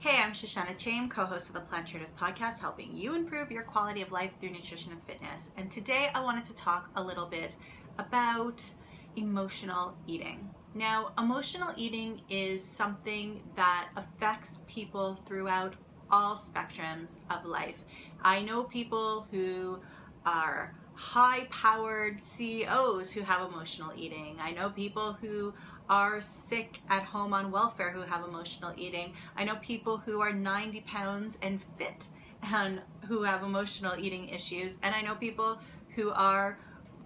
Hey, I'm Shoshana Chaim, co-host of the Plant Traders podcast, helping you improve your quality of life through nutrition and fitness. And today I wanted to talk a little bit about emotional eating. Now, emotional eating is something that affects people throughout all spectrums of life. I know people who are high-powered CEOs who have emotional eating. I know people who are sick at home on welfare who have emotional eating. I know people who are 90 pounds and fit and who have emotional eating issues. And I know people who are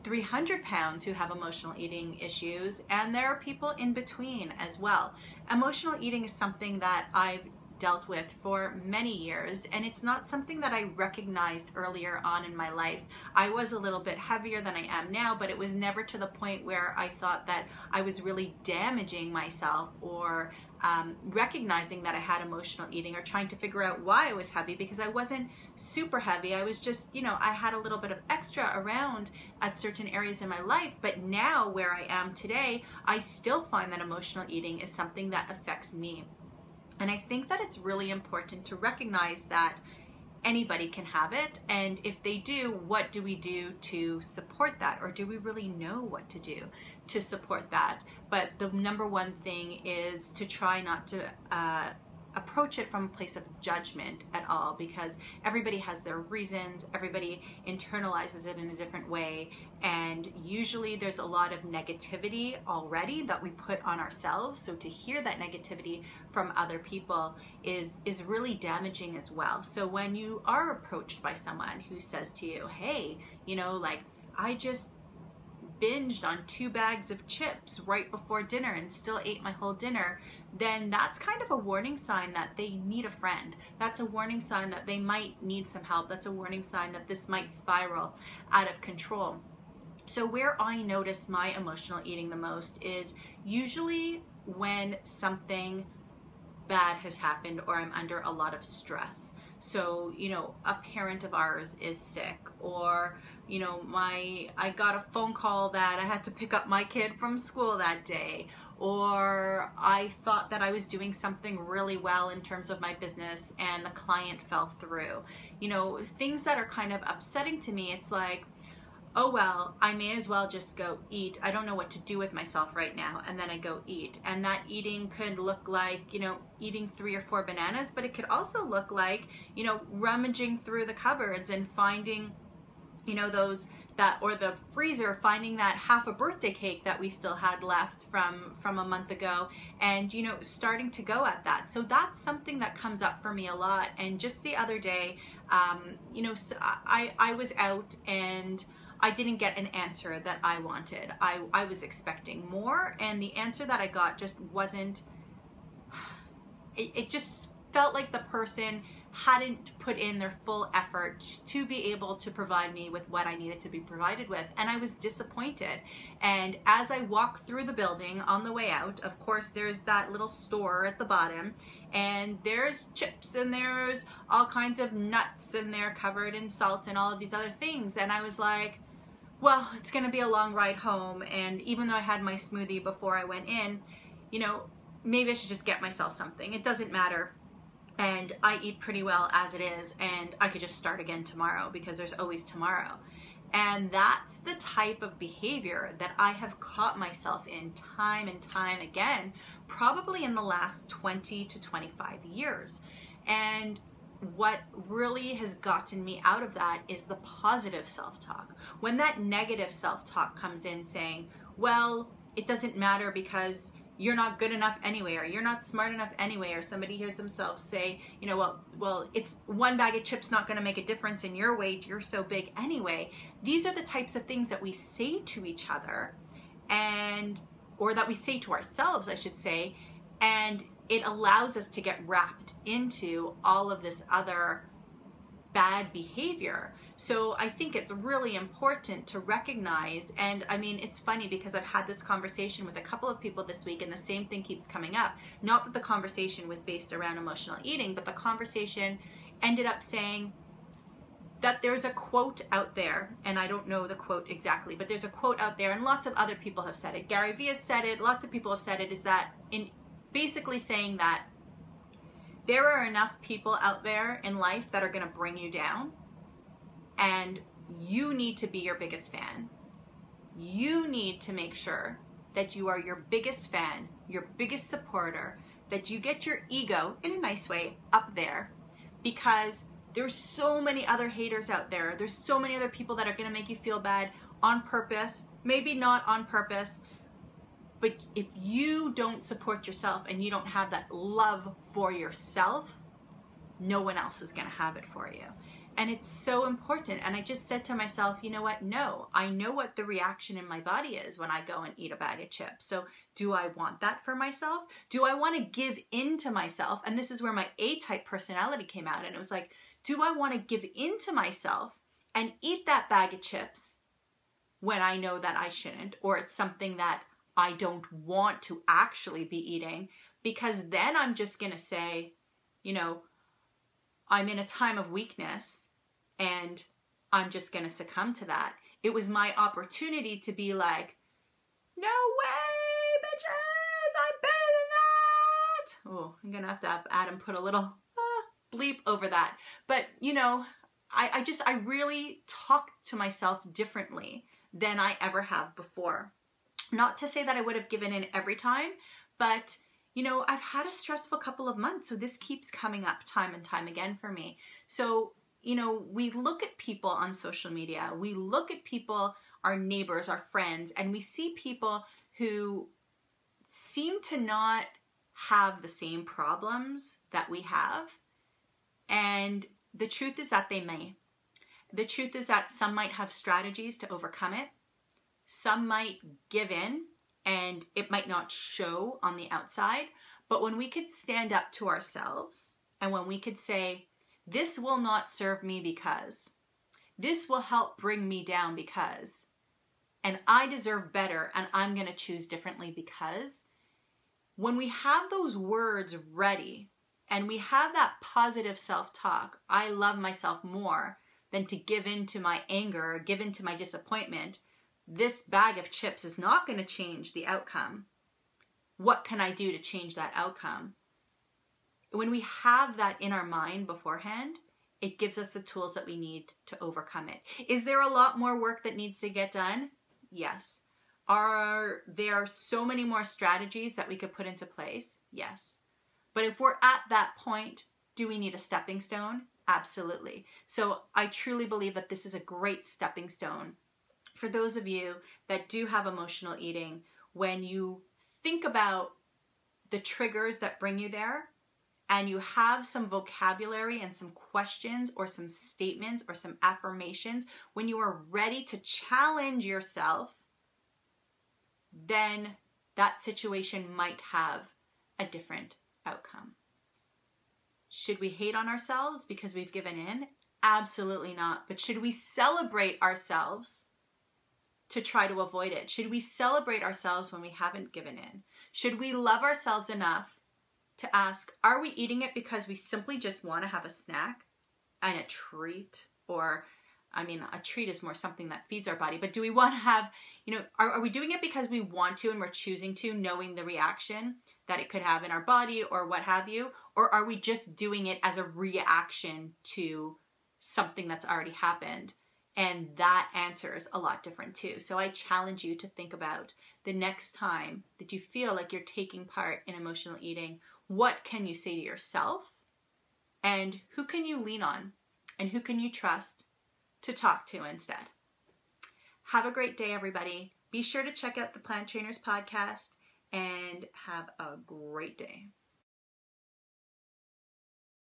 300 pounds who have emotional eating issues. And there are people in between as well. Emotional eating is something that I've dealt with for many years, and it's not something that I recognized earlier on in my life. I was a little bit heavier than I am now, but it was never to the point where I thought that I was really damaging myself or recognizing that I had emotional eating or trying to figure out why I was heavy, because I wasn't super heavy. I was just, I had a little bit of extra around at certain areas in my life. But now where I am today, I still find that emotional eating is something that affects me. And I think that it's really important to recognize that anybody can have it. And if they do, what do we do to support that? Or do we really know what to do to support that? But the number one thing is to try not to approach it from a place of judgment at all, because everybody has their reasons, everybody internalizes it in a different way, and usually there's a lot of negativity already that we put on ourselves. So to hear that negativity from other people is really damaging as well. So when you are approached by someone who says to you, hey, I just binged on 2 bags of chips right before dinner and still ate my whole dinner, then that's kind of a warning sign that they need a friend. That's a warning sign that they might need some help. That's a warning sign that this might spiral out of control. So where I notice my emotional eating the most is usually when something bad has happened or I'm under a lot of stress. So, a parent of ours is sick, or, I got a phone call that I had to pick up my kid from school that day, or I thought that I was doing something really well in terms of my business and the client fell through. Things that are kind of upsetting to me. It's like, oh well, I may as well just go eat. I don't know what to do with myself right now. And then I go eat. And that eating could look like, eating 3 or 4 bananas, but it could also look like, rummaging through the cupboards and finding, or the freezer, finding that half a birthday cake that we still had left from a month ago, and starting to go at that. So that's something that comes up for me a lot. And just the other day, so I was out and I didn't get an answer that I wanted. I was expecting more, and the answer that I got just wasn't, it just felt like the person hadn't put in their full effort to be able to provide me with what I needed to be provided with, and I was disappointed. And as I walk through the building on the way out, of course there's that little store at the bottom, and there's chips and there's all kinds of nuts, and they're covered in salt and all of these other things, and I was like, well, it's gonna be a long ride home, and even though I had my smoothie before I went in, maybe I should just get myself something. It doesn't matter. And I eat pretty well as it is, and I could just start again tomorrow because there's always tomorrow. And that's the type of behavior that I have caught myself in time and time again, probably in the last 20 to 25 years. And what really has gotten me out of that is the positive self-talk. When that negative self-talk comes in saying, well, it doesn't matter because you're not good enough anyway, or you're not smart enough anyway, or somebody hears themselves say, well, it's 1 bag of chips not going to make a difference in your weight, you're so big anyway. These are the types of things that we say to each other, or that we say to ourselves, I should say, and it allows us to get wrapped into all of this other bad behavior. So I think it's really important to recognize, and I mean, it's funny because I've had this conversation with a couple of people this week, and the same thing keeps coming up. Not that the conversation was based around emotional eating, but the conversation ended up saying that there's a quote out there, and I don't know the quote exactly, but there's a quote out there, and lots of other people have said it. Gary Vee has said it, lots of people have said it, is that in basically saying that There are enough people out there in life that are going to bring you down, and you need to be your biggest fan. You need to make sure that you are your biggest fan, your biggest supporter, that you get your ego, in a nice way, up there, because there's so many other haters out there. There's so many other people that are going to make you feel bad on purpose, maybe not on purpose. But if you don't support yourself and you don't have that love for yourself, no one else is going to have it for you. And it's so important. And I just said to myself, you know what? No, I know what the reaction in my body is when I go and eat a bag of chips. So do I want that for myself? Do I want to give in to myself? And this is where my A-type personality came out. And it was like, do I want to give in to myself and eat that bag of chips when I know that I shouldn't, or it's something that I don't want to actually be eating? Because then I'm just going to say, you know, I'm in a time of weakness and I'm just going to succumb to that. It was my opportunity to be like, no way, bitches, I'm better than that. Oh, I'm going to have Adam put a little bleep over that. But, you know, I really talk to myself differently than I ever have before. Not to say that I would have given in every time, but you know, I've had a stressful couple of months, so this keeps coming up time and time again for me. So, you know, we look at people on social media, we look at people, our neighbors, our friends, and we see people who seem to not have the same problems that we have. And the truth is that they may. The truth is that some might have strategies to overcome it. Some might give in, and it might not show on the outside. But when we could stand up to ourselves, and when we could say, this will not serve me because, this will help bring me down because, and I deserve better and I'm going to choose differently because, when we have those words ready and we have that positive self-talk, I love myself more than to give in to my anger or give in to my disappointment. This bag of chips is not going to change the outcome. What can I do to change that outcome? When we have that in our mind beforehand, it gives us the tools that we need to overcome it. Is there a lot more work that needs to get done? Yes. Are there so many more strategies that we could put into place? Yes. But if we're at that point, do we need a stepping stone? Absolutely. So I truly believe that this is a great stepping stone for those of you that do have emotional eating. When you think about the triggers that bring you there, and you have some vocabulary and some questions or some statements or some affirmations, when you are ready to challenge yourself, then that situation might have a different outcome. Should we hate on ourselves because we've given in? Absolutely not. But should we celebrate ourselves to try to avoid it? Should we celebrate ourselves when we haven't given in? Should we love ourselves enough to ask, are we eating it because we simply just want to have a snack and a treat? Or, I mean, a treat is more something that feeds our body, but do we want to have, you know, are we doing it because we want to and we're choosing to, knowing the reaction that it could have in our body or what have you? Or are we just doing it as a reaction to something that's already happened? And that answer is a lot different too. So I challenge you to think about the next time that you feel like you're taking part in emotional eating, what can you say to yourself? And who can you lean on? And who can you trust to talk to instead? Have a great day, everybody. Be sure to check out the Plant Trainers podcast and have a great day.